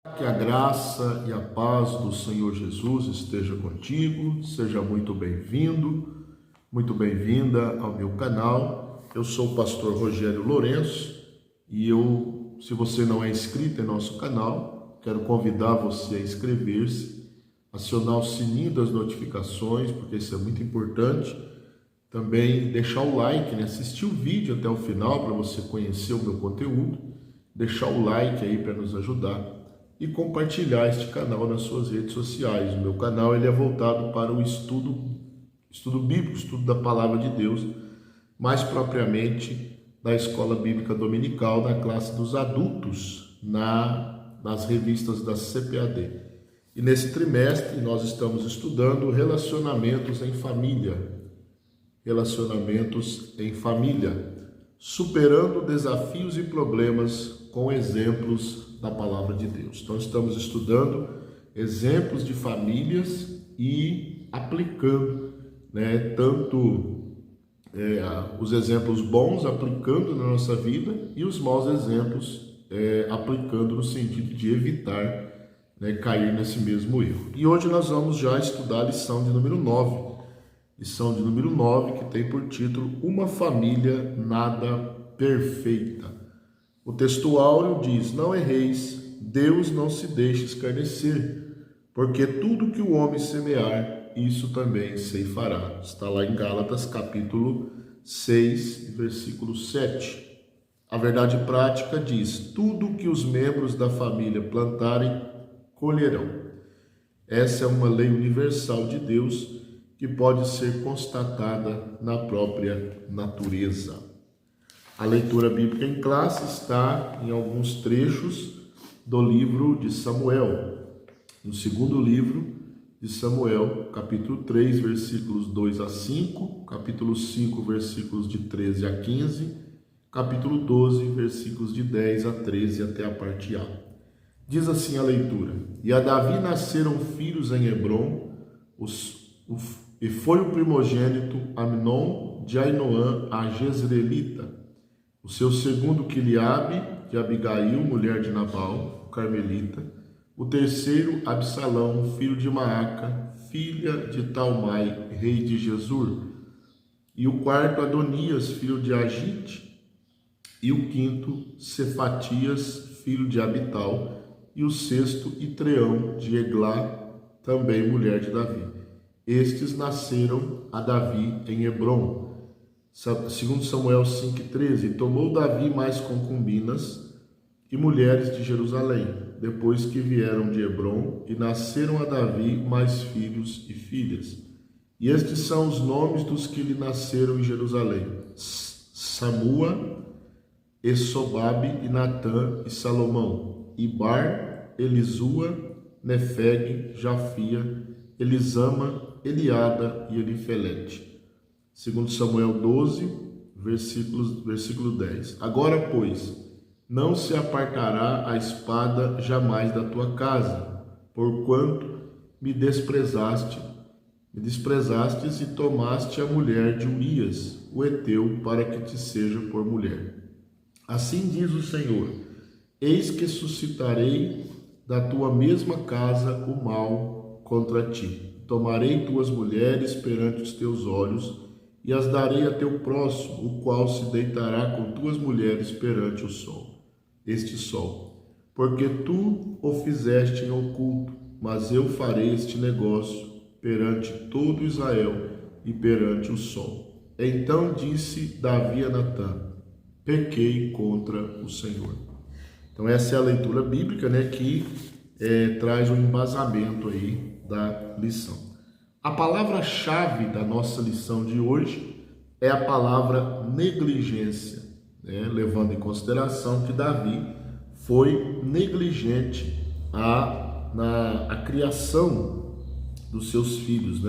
Que a graça e a paz do Senhor Jesus esteja contigo, seja muito bem-vindo, muito bem-vinda ao meu canal. Eu sou o pastor Rogério Lourenço e se você não é inscrito em nosso canal, quero convidar você a inscrever-se, acionar o sininho das notificações, porque isso é muito importante. Também deixar o like, assistir o vídeo até o final para você conhecer o meu conteúdo, deixar o like aí para nos ajudar e compartilhar este canal nas suas redes sociais. O meu canal ele é voltado para o estudo bíblico, estudo da palavra de Deus, mais propriamente da escola bíblica dominical, na classe dos adultos, nas revistas da CPAD. E nesse trimestre nós estamos estudando relacionamentos em família, superando desafios e problemas com exemplos da palavra de Deus. Então estamos estudando exemplos de famílias e aplicando, tanto os exemplos bons, aplicando na nossa vida, e os maus exemplos, aplicando no sentido de evitar cair nesse mesmo erro. E hoje nós vamos já estudar a lição de número 9. Lição de número 9, que tem por título Uma Família Nada Perfeita. O texto áureo diz: Não erreis, Deus não se deixe escarnecer, porque tudo que o homem semear, isso também ceifará. Está lá em Gálatas capítulo 6, versículo 7. A verdade prática diz: tudo que os membros da família plantarem, colherão. Essa é uma lei universal de Deus que pode ser constatada na própria natureza. A leitura bíblica em classe está em alguns trechos do livro de Samuel. No segundo livro de Samuel, capítulo 3, versículos 2 a 5, capítulo 5, versículos de 13 a 15, capítulo 12, versículos de 10 a 13 até a parte A. Diz assim a leitura: E a Davi nasceram filhos em Hebrom, e foi o primogênito Amnon de Ainoã a Jezreelita, o seu segundo Quiliabe de Abigail, mulher de Nabal, o carmelita, o terceiro Absalão, filho de Maaca, filha de Talmai, rei de Gesur, e o quarto Adonias, filho de Agite, e o quinto Cefatias, filho de Abital, e o sexto Itreão de Eglá, também mulher de Davi. Estes nasceram a Davi em Hebrom. Segundo Samuel 5,13, e tomou Davi mais concubinas e mulheres de Jerusalém, depois que vieram de Hebrom, e nasceram a Davi mais filhos e filhas. E estes são os nomes dos que lhe nasceram em Jerusalém: Samua, Esobabe, e Natã, e Salomão, Ibar, Elisua, Nefeg, Jafia, Elisama, Eliada e Elifelete. Segundo Samuel 12, versículo 10. Agora, pois, não se apartará a espada jamais da tua casa, porquanto me desprezastes e tomaste a mulher de Urias, o heteu, para que te seja por mulher. Assim diz o Senhor: eis que suscitarei da tua mesma casa o mal contra ti. Tomarei tuas mulheres perante os teus olhos e as darei a teu próximo, o qual se deitará com tuas mulheres perante o sol, este sol. Porque tu o fizeste em oculto, mas eu farei este negócio perante todo Israel e perante o sol. Então disse Davi a Natã: pequei contra o Senhor. Então essa é a leitura bíblica, que traz um embasamento aí da lição. A palavra-chave da nossa lição de hoje é a palavra negligência, levando em consideração que Davi foi negligente na criação dos seus filhos,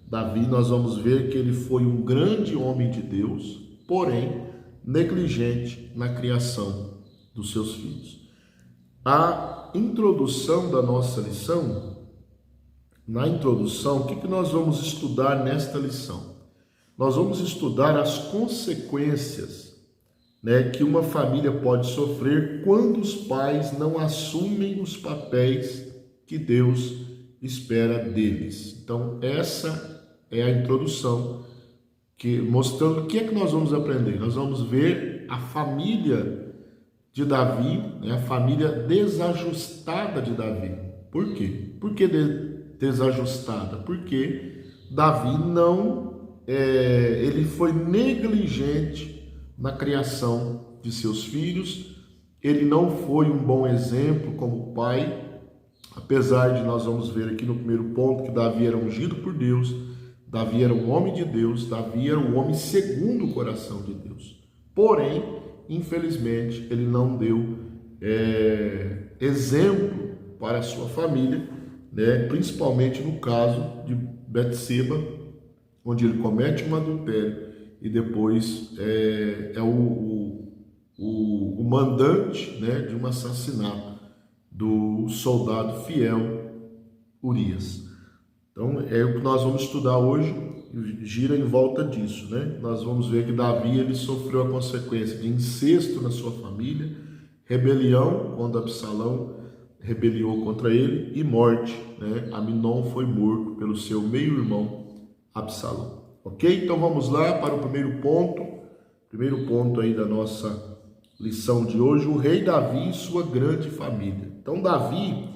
Davi, nós vamos ver que ele foi um grande homem de Deus, porém negligente na criação dos seus filhos. A introdução da nossa lição, na introdução, o que nós vamos estudar nesta lição? Nós vamos estudar as consequências né, que uma família pode sofrer quando os pais não assumem os papéis que Deus espera deles. Então, essa é a introdução, mostrando o que é que nós vamos aprender. Nós vamos ver a família de Davi, né, a família desajustada de Davi. Por quê? Por que desajustada? Porque Davi ele foi negligente na criação de seus filhos, ele não foi um bom exemplo como pai, apesar de nós vamos ver aqui no primeiro ponto que Davi era ungido por Deus, Davi era um homem de Deus, Davi era um homem segundo o coração de Deus. Porém, infelizmente, ele não deu exemplo para a sua família, né? Principalmente no caso de Betseba, onde ele comete um adultério e depois é o mandante, né, de um assassinato do soldado fiel Urias. Então é o que nós vamos estudar hoje, gira em volta disso, né? Nós vamos ver que Davi ele sofreu a consequência de incesto na sua família, rebelião quando Absalão rebeliou contra ele e morte, né? Aminon foi morto pelo seu meio-irmão Absalão. Ok? Então vamos lá para o primeiro ponto aí da nossa lição de hoje, o rei Davi e sua grande família. Então Davi,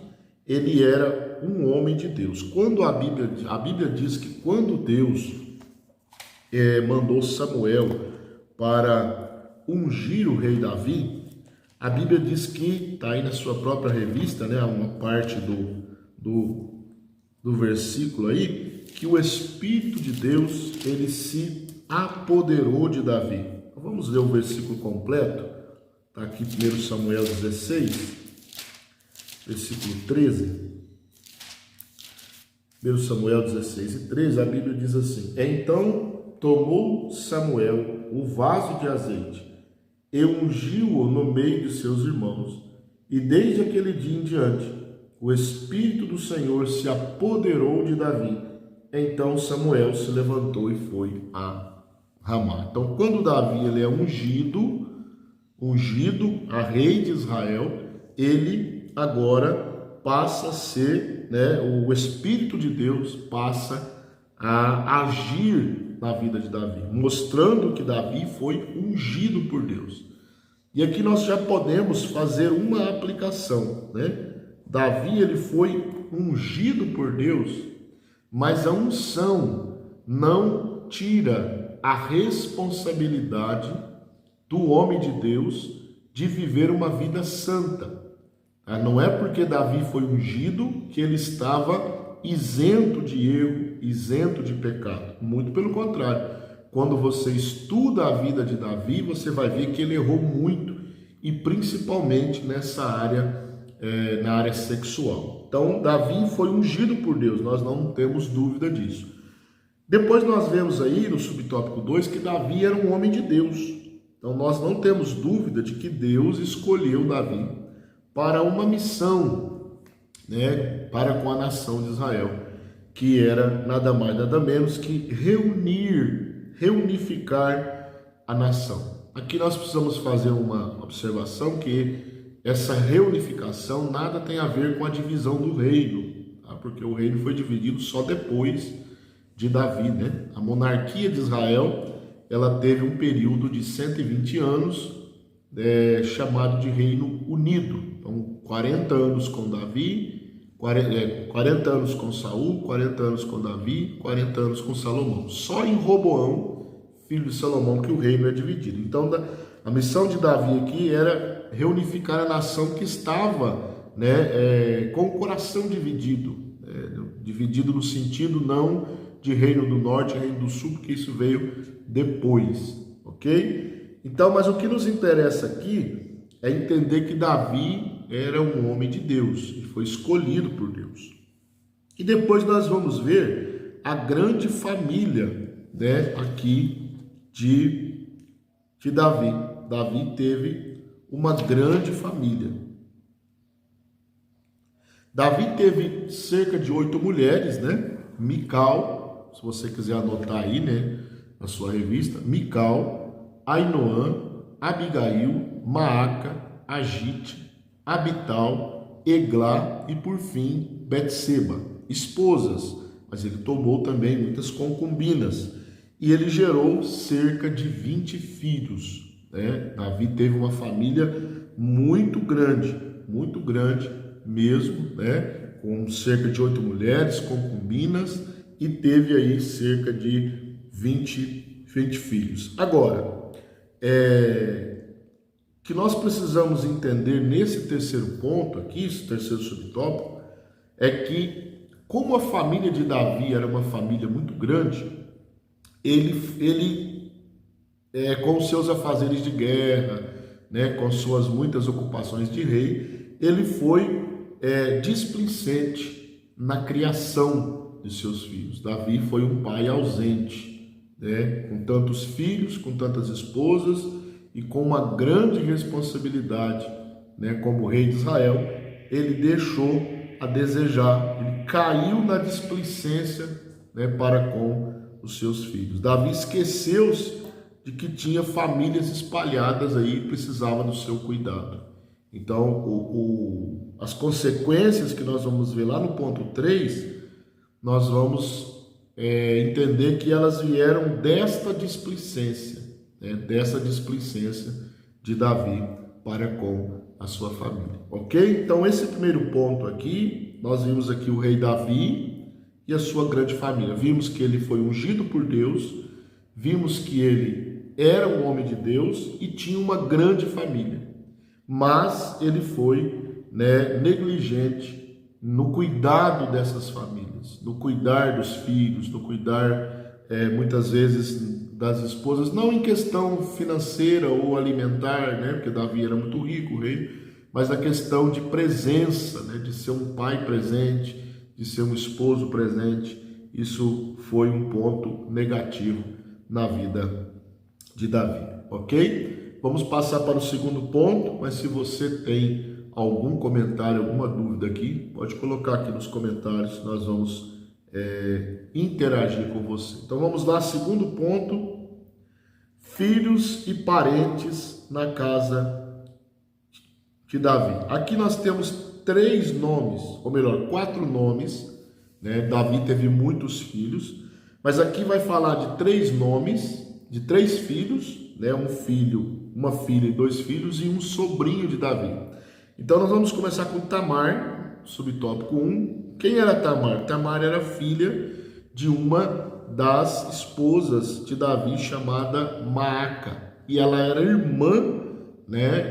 ele era um homem de Deus. Quando a Bíblia diz que quando Deus mandou Samuel para ungir o rei Davi, a Bíblia diz que, está aí na sua própria revista, né, uma parte do versículo aí, que o Espírito de Deus, ele se apoderou de Davi. Então, vamos ler o versículo completo, está aqui 1 Samuel 16, versículo 13. 1 Samuel 16 e 13, a Bíblia diz assim: Então tomou Samuel o vaso de azeite e ungiu-o no meio de seus irmãos, e desde aquele dia em diante, o Espírito do Senhor se apoderou de Davi. Então Samuel se levantou e foi a Ramá. Então, quando Davi ele é ungido a rei de Israel, ele agora passa a ser, né, o Espírito de Deus passa a agir na vida de Davi, mostrando que Davi foi ungido por Deus. E aqui nós já podemos fazer uma aplicação, né? Davi ele foi ungido por Deus, mas a unção não tira a responsabilidade do homem de Deus de viver uma vida santa. Não é porque Davi foi ungido que ele estava isento de erro, isento de pecado. Muito pelo contrário. Quando você estuda a vida de Davi, você vai ver que ele errou muito, e principalmente nessa área, na área sexual. Então, Davi foi ungido por Deus, nós não temos dúvida disso. Depois nós vemos aí no subtópico 2 que Davi era um homem de Deus. Então, nós não temos dúvida de que Deus escolheu Davi para uma missão, né, para com a nação de Israel, que era nada mais, nada menos que reunificar a nação. Aqui nós precisamos fazer uma observação que essa reunificação nada tem a ver com a divisão do reino, tá? Porque o reino foi dividido só depois de Davi, né? A monarquia de Israel, ela teve um período de 120 anos, chamado de Reino Unido. Então, 40 anos com Davi, 40 anos com Saul, 40 anos com Davi, 40 anos com Salomão. Só em Roboão, filho de Salomão, que o reino é dividido. Então, a missão de Davi aqui era reunificar a nação que estava, né, com o coração dividido, dividido no sentido não de reino do norte e reino do sul, porque isso veio depois, ok? Então, mas o que nos interessa aqui é entender que Davi era um homem de Deus, e foi escolhido por Deus. E depois nós vamos ver a grande família, né, aqui de Davi. Davi teve uma grande família. Davi teve cerca de 8 mulheres, né? Mical, se você quiser anotar aí, né, na sua revista, Mical, Ainoã, Abigail, Maaca, Agite, Abital, Eglá e, por fim, Betseba, esposas, mas ele tomou também muitas concubinas. E ele gerou cerca de 20 filhos. Davi teve uma família muito grande mesmo, com cerca de 8 mulheres, concubinas, e teve aí cerca de 20 filhos. Agora, que nós precisamos entender nesse terceiro ponto aqui, esse terceiro subtópico, é que como a família de Davi era uma família muito grande, ele com os seus afazeres de guerra, com suas muitas ocupações de rei, ele foi displicente na criação de seus filhos. Davi foi um pai ausente, com tantos filhos, com tantas esposas e com uma grande responsabilidade, como rei de Israel. Ele deixou a desejar, ele caiu na displicência, para com os seus filhos. Davi esqueceu-se de que tinha famílias espalhadas aí e precisava do seu cuidado. Então, as consequências que nós vamos ver lá no ponto 3, nós vamos entender que elas vieram desta displicência de Davi para com a sua família, ok? Então, esse primeiro ponto aqui, nós vimos aqui o rei Davi e a sua grande família. Vimos que ele foi ungido por Deus, vimos que ele era um homem de Deus e tinha uma grande família, mas ele foi negligente no cuidado dessas famílias, no cuidar dos filhos, no cuidar muitas vezes das esposas, não em questão financeira ou alimentar, porque Davi era muito rico, o rei, mas na questão de presença, de ser um pai presente, de ser um esposo presente. Isso foi um ponto negativo na vida de Davi, ok? Vamos passar para o segundo ponto, mas se você tem algum comentário, alguma dúvida aqui, pode colocar aqui nos comentários, nós vamos interagir com você. Então vamos lá, segundo ponto: filhos e parentes na casa de Davi. Aqui nós temos 3 nomes, ou melhor, 4 nomes, Davi teve muitos filhos, mas aqui vai falar de 3 nomes, de 3 filhos, um filho, uma filha e 2 filhos e um sobrinho de Davi. Então nós vamos começar com Tamar, subtópico 1. Quem era Tamar? Tamar era filha de uma das esposas de Davi, chamada Maaca, e ela era irmã,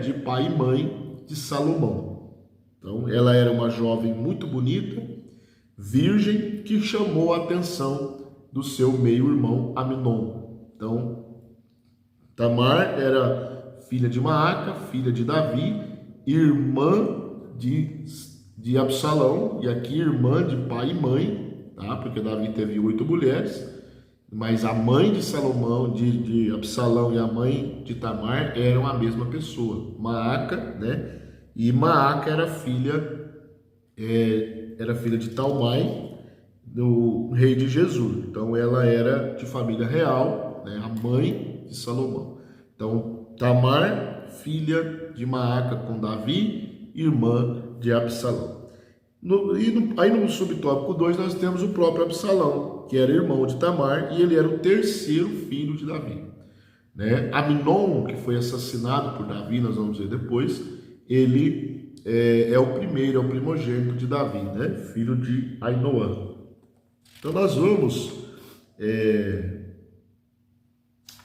de pai e mãe de Salomão. Então ela era uma jovem muito bonita, virgem, que chamou a atenção do seu meio-irmão Amnon. Então Tamar era filha de Maaca, filha de Davi, irmã de Absalão, e aqui irmã de pai e mãe, porque Davi teve 8 mulheres, mas a mãe de Salomão, de Absalão, e a mãe de Tamar eram a mesma pessoa, Maaca, e Maaca era filha de Talmai, do rei de Gesur. Então ela era de família real, a mãe de Salomão. Então Tamar, filha de Maaca com Davi, irmã de Absalão. Aí no subtópico 2 nós temos o próprio Absalão, que era irmão de Tamar, e ele era o terceiro filho de Davi. Amnon, que foi assassinado por Davi, nós vamos ver depois, ele é o primogênito de Davi, filho de Ainoã. Então nós vamos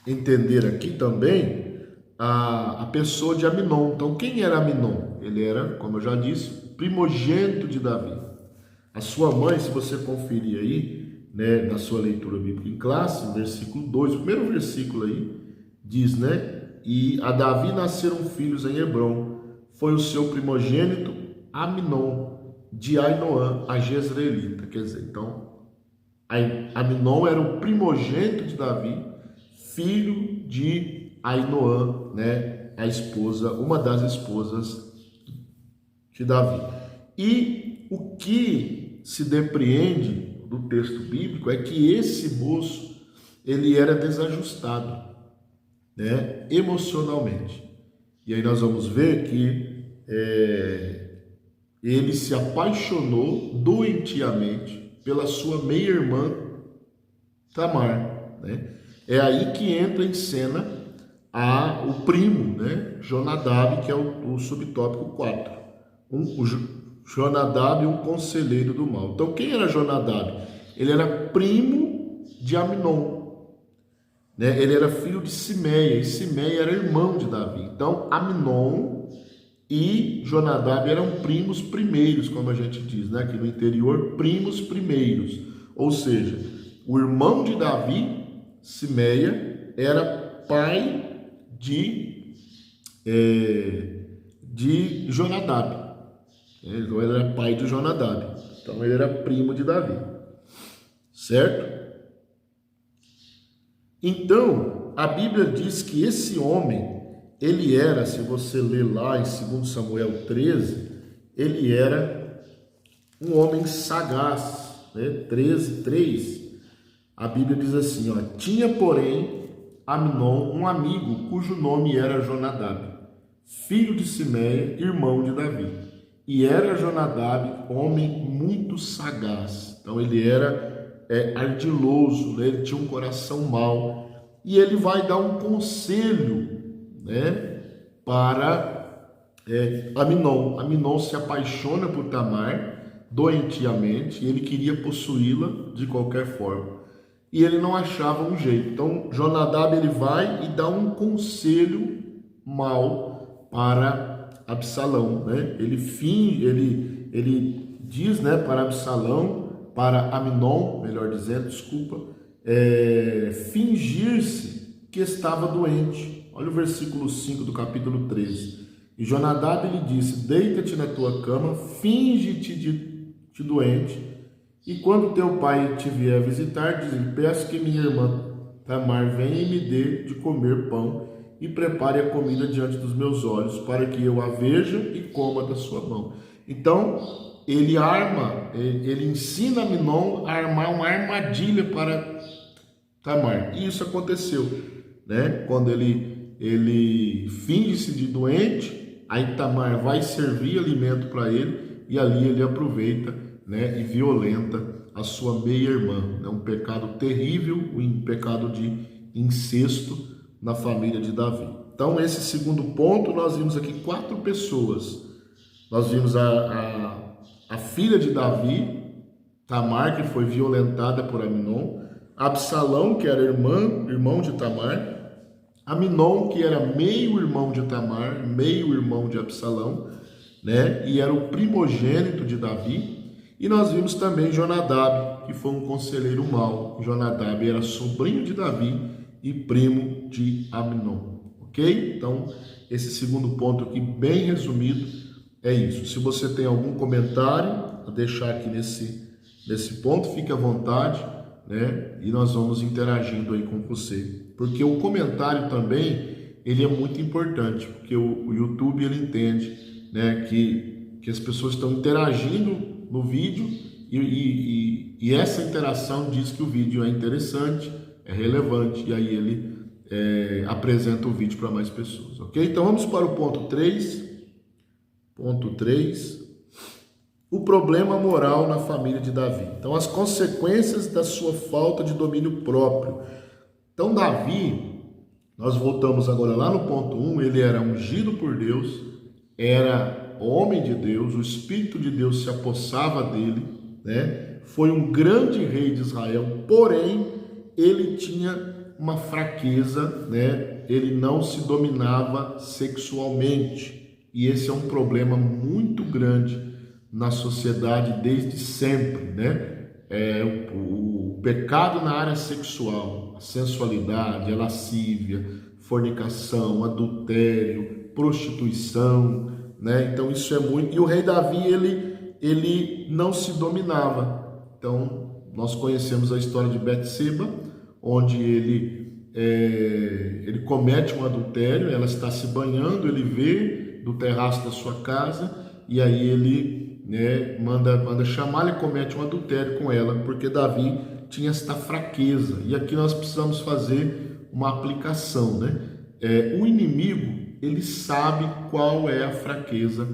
entender aqui também a pessoa de Amnon. Então quem era Amnon? Ele era, como eu já disse, primogênito de Davi. A sua mãe, se você conferir aí, na sua leitura bíblica em classe, versículo 2, o primeiro versículo aí, diz, e a Davi nasceram filhos em Hebrom, foi o seu primogênito Amnon, de Ainoã, a Jezreelita. Quer dizer, então, Amnon era o primogênito de Davi, filho de Ainoã, a esposa, uma das esposas de Davi. E o que se depreende do texto bíblico é que esse moço, ele era desajustado. né, emocionalmente. E aí nós vamos ver que ele se apaixonou doentiamente pela sua meia-irmã Tamar, né? É aí que entra em cena o primo, né, Jonadab, que é o subtópico 4. Jonadab, um conselheiro do mal. Então, quem era Jonadab? Ele era primo de Aminon, né? Ele era filho de Simeia, e Simeia era irmão de Davi. Então, Aminon e Jonadab eram primos primeiros, como a gente diz, né? Aqui no interior, primos primeiros. Ou seja, o irmão de Davi, Simeia, era pai de Jonadab. Então ele era pai de Jonadab. Então ele era primo de Davi. Certo? Então, a Bíblia diz que esse homem, ele era, se você ler lá em 2 Samuel 13, ele era um homem sagaz, né? 13:3, a Bíblia diz assim, ó: tinha, porém, Aminon um amigo cujo nome era Jonadab, filho de Simeia, irmão de Davi. E era Jonadab homem muito sagaz. Então ele era ardiloso, né? Ele tinha um coração mau. E ele vai dar um conselho, né, para Aminon. Aminon se apaixona por Tamar doentiamente e ele queria possuí-la de qualquer forma. E ele não achava um jeito. Então Jonadab ele vai e dá um conselho mau para Absalão, né? Ele diz, né, para Absalão, para Aminon, melhor dizendo, fingir-se que estava doente. Olha o versículo 5 do capítulo 13. E Jonadab lhe disse: deita-te na tua cama, finge-te de doente, e quando teu pai te vier a visitar, diz-lhe: peço que minha irmã Tamar venha e me dê de comer pão e prepare a comida diante dos meus olhos, para que eu a veja e coma da sua mão. Então, ele ensina Aminon a armar uma armadilha para Tamar. E isso aconteceu, né? Quando ele finge-se de doente, aí Tamar vai servir alimento para ele, e ali ele aproveita, né, e violenta a sua meia-irmã. É um pecado terrível, um pecado de incesto na família de Davi. Então, esse segundo ponto, nós vimos aqui 4 pessoas. Nós vimos a filha de Davi, Tamar, que foi violentada por Aminon, Absalão, que era irmão de Tamar, Aminon, que era meio-irmão de Tamar, meio-irmão de Absalão, né? E era o primogênito de Davi. E nós vimos também Jonadab, que foi um conselheiro mau. Jonadab era sobrinho de Davi e primo de Aminon, ok? Então, esse segundo ponto aqui, bem resumido, é isso. Se você tem algum comentário a deixar aqui nesse ponto, fique à vontade, né? E nós vamos interagindo aí com você. Porque o comentário também, ele é muito importante, porque o YouTube, ele entende, né, que as pessoas estão interagindo no vídeo e essa interação diz que o vídeo é interessante, é relevante, e aí ele apresenta o vídeo para mais pessoas, ok? Então vamos para o ponto 3. Ponto 3. O problema moral na família de Davi. Então, as consequências da sua falta de domínio próprio. Então, Davi, nós voltamos agora lá no ponto 1, ele era ungido por Deus, era homem de Deus, o Espírito de Deus se apossava dele, né? Foi um grande rei de Israel, porém, ele tinha uma fraqueza, né? Ele não se dominava sexualmente. E esse é um problema muito grande na sociedade desde sempre, né? O pecado na área sexual, a sensualidade, a lascívia, fornicação, adultério, prostituição, né? Então isso é muito... E o rei Davi, ele não se dominava. Então nós conhecemos a história de Betseba, onde ele comete um adultério, ela está se banhando, ele vê do terraço da sua casa, e aí ele, né, manda chamar, ele comete um adultério com ela, porque Davi tinha esta fraqueza. E aqui nós precisamos fazer uma aplicação, né? O inimigo, ele sabe qual é a fraqueza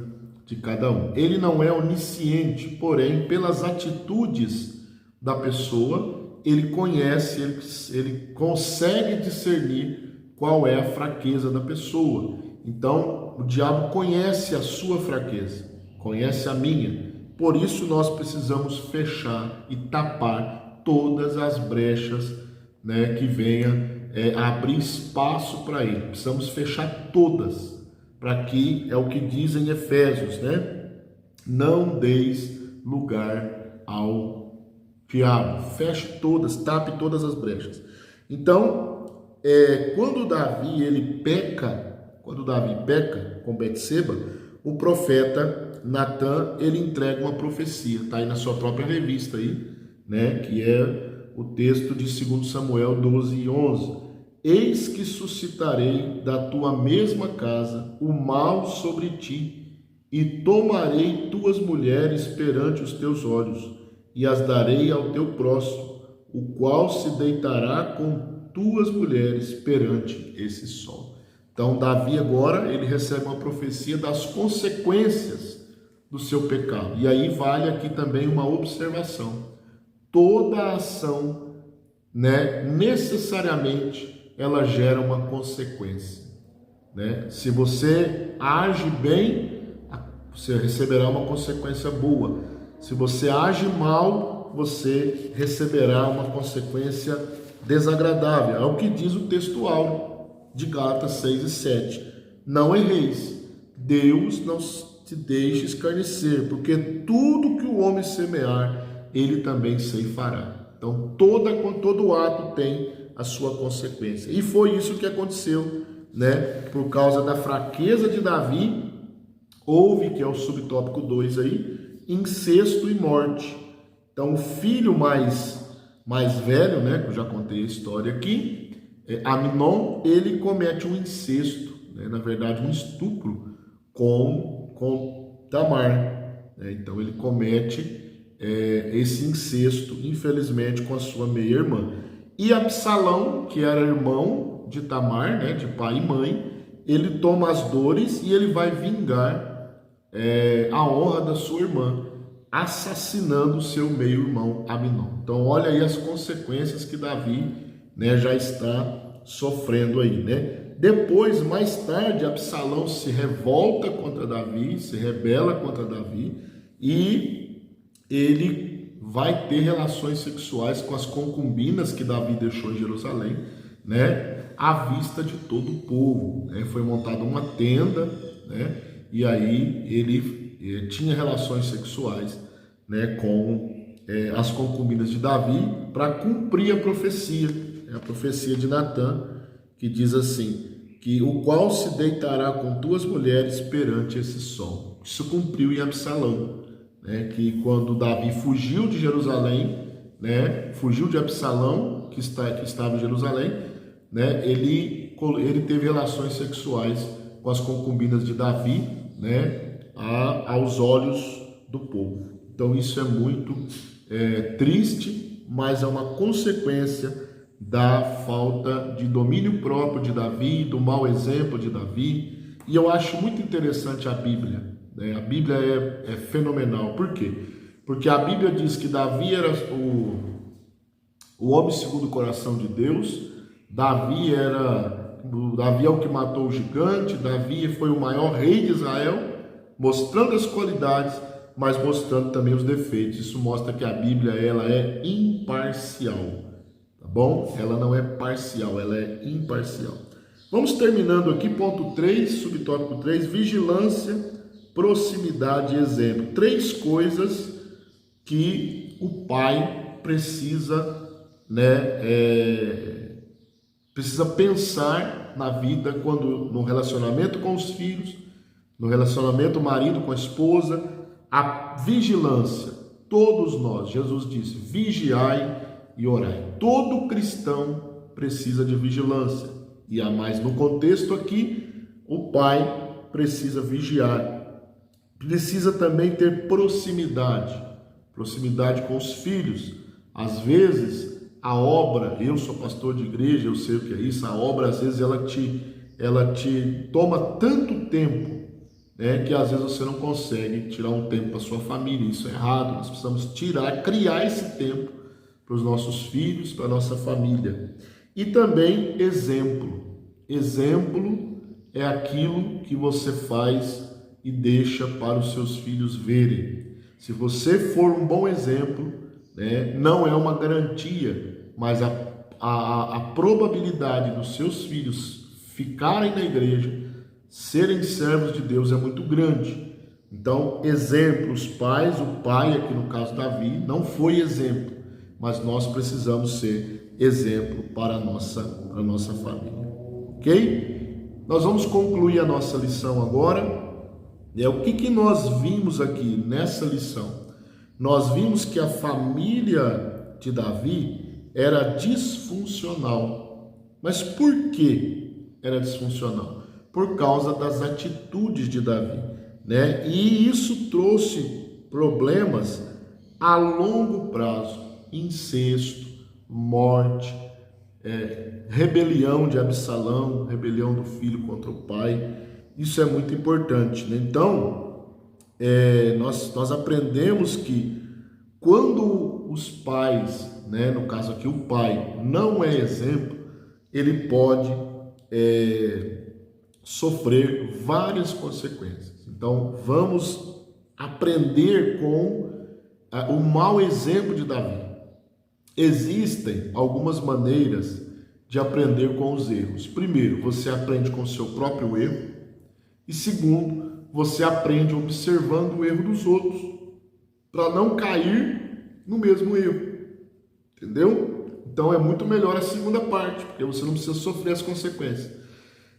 de cada um. Ele não é onisciente, porém, pelas atitudes da pessoa, ele conhece, ele consegue discernir qual é a fraqueza da pessoa. Então, o diabo conhece a sua fraqueza, conhece a minha. Por isso, nós precisamos fechar e tapar todas as brechas, né, que venha abrir espaço para ele. Precisamos fechar todas, para que, é o que diz em Efésios, né? Não deis lugar ao diabo. Feche todas, tape todas as brechas. Então, quando Davi peca com Betseba, o profeta Natan, ele entrega uma profecia, tá aí na sua própria revista aí, né? Que é o texto de 2 Samuel 12:11. Eis que suscitarei da tua mesma casa o mal sobre ti, e tomarei tuas mulheres perante os teus olhos, e as darei ao teu próximo, o qual se deitará com tuas mulheres perante esse sol. Então, Davi agora, ele recebe uma profecia das consequências do seu pecado. E aí vale aqui também uma observação. Toda ação, né, necessariamente, ela gera uma consequência, né? Se você age bem, você receberá uma consequência boa. Se você age mal, você receberá uma consequência desagradável. É o que diz o texto áureo de Gálatas 6:7. Não erreis, Deus não te deixe escarnecer, porque tudo que o homem semear, ele também ceifará. Então, todo ato tem a sua consequência. E foi isso que aconteceu, né? Por causa da fraqueza de Davi, houve, que é o subtópico 2 aí, incesto e morte. Então, o filho mais velho, né? Que eu já contei a história aqui, Amnon, ele comete um incesto, né? Na verdade, um estupro com Tamar, né? Então, ele comete esse incesto, infelizmente, com a sua meia-irmã. E Absalão, que era irmão de Tamar, né, de pai e mãe, ele toma as dores e ele vai vingar a honra da sua irmã, assassinando o seu meio-irmão Amnon. Então, olha aí as consequências que Davi, né, já está sofrendo aí, né? Depois, mais tarde, Absalão se revolta contra Davi, se rebela contra Davi, e ele vai ter relações sexuais com as concubinas que Davi deixou em Jerusalém, né, à vista de todo o povo, né? Foi montada uma tenda, né, e aí ele tinha relações sexuais, né, com as concubinas de Davi, para cumprir a profecia de Natã, que diz assim, que o qual se deitará com tuas mulheres perante esse sol. Isso cumpriu em Absalão, né, que quando Davi fugiu de Jerusalém, né, fugiu de Absalão, que estava em Jerusalém, né, ele teve relações sexuais com as concubinas de Davi, né, aos olhos do povo. Então isso é muito triste, mas é uma consequência da falta de domínio próprio de Davi, do mau exemplo de Davi. E eu acho muito interessante a Bíblia. A Bíblia é fenomenal. Por quê? Porque a Bíblia diz que Davi era o homem segundo o coração de Deus. Davi é o que matou o gigante. Davi foi o maior rei de Israel, mostrando as qualidades, mas mostrando também os defeitos. Isso mostra que a Bíblia ela é imparcial, tá bom? Ela não é parcial, ela é imparcial. Vamos terminando aqui, ponto 3, subtópico 3, vigilância, proximidade e exemplo. 3 coisas que o pai precisa, né, precisa pensar na vida, no relacionamento com os filhos, no relacionamento marido com a esposa. A vigilância, todos nós, Jesus disse, vigiai e orai. Todo cristão precisa de vigilância. E a mais no contexto aqui, o pai precisa vigiar. Precisa também ter proximidade com os filhos. Às vezes, a obra, eu sou pastor de igreja, eu sei o que é isso, a obra às vezes ela te ela te toma tanto tempo, né, que às vezes você não consegue tirar um tempo para sua família. Isso é errado. Nós precisamos criar esse tempo para os nossos filhos, para a nossa família. E também exemplo. Exemplo é aquilo que você faz e deixa para os seus filhos verem. Se você for um bom exemplo, né, não é uma garantia, mas a probabilidade dos seus filhos ficarem na igreja, serem servos de Deus, é muito grande. Então, exemplos, pais, o pai aqui no caso Davi não foi exemplo, mas nós precisamos ser exemplo para a nossa família, ok? Nós vamos concluir a nossa lição agora. O que nós vimos aqui nessa lição? Nós vimos que a família de Davi era disfuncional. Mas por que era disfuncional? Por causa das atitudes de Davi, né? E isso trouxe problemas a longo prazo: incesto, morte, rebelião de Absalão, rebelião do filho contra o pai. Isso é muito importante, né? Então, nós aprendemos que quando os pais, né, no caso aqui o pai, não é exemplo, ele pode sofrer várias consequências. Então, vamos aprender com o mau exemplo de Davi. Existem algumas maneiras de aprender com os erros. Primeiro, você aprende com o seu próprio erro. E segundo, você aprende observando o erro dos outros, para não cair no mesmo erro. Entendeu? Então é muito melhor a segunda parte, porque você não precisa sofrer as consequências.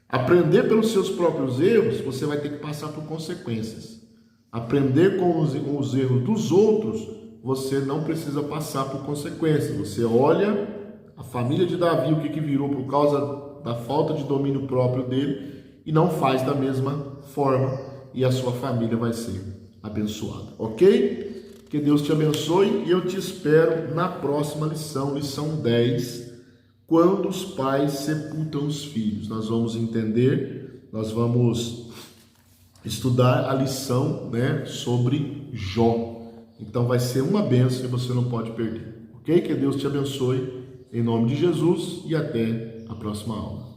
Aprender pelos seus próprios erros, você vai ter que passar por consequências. Aprender com os erros dos outros, você não precisa passar por consequências. Você olha a família de Davi, o que virou por causa da falta de domínio próprio dele, e não faz da mesma forma, e a sua família vai ser abençoada, ok? Que Deus te abençoe, e eu te espero na próxima lição, lição 10, quando os pais sepultam os filhos. Nós vamos entender, nós vamos estudar a lição, né, sobre Jó. Então vai ser uma bênção e você não pode perder, ok? Que Deus te abençoe, em nome de Jesus, e até a próxima aula.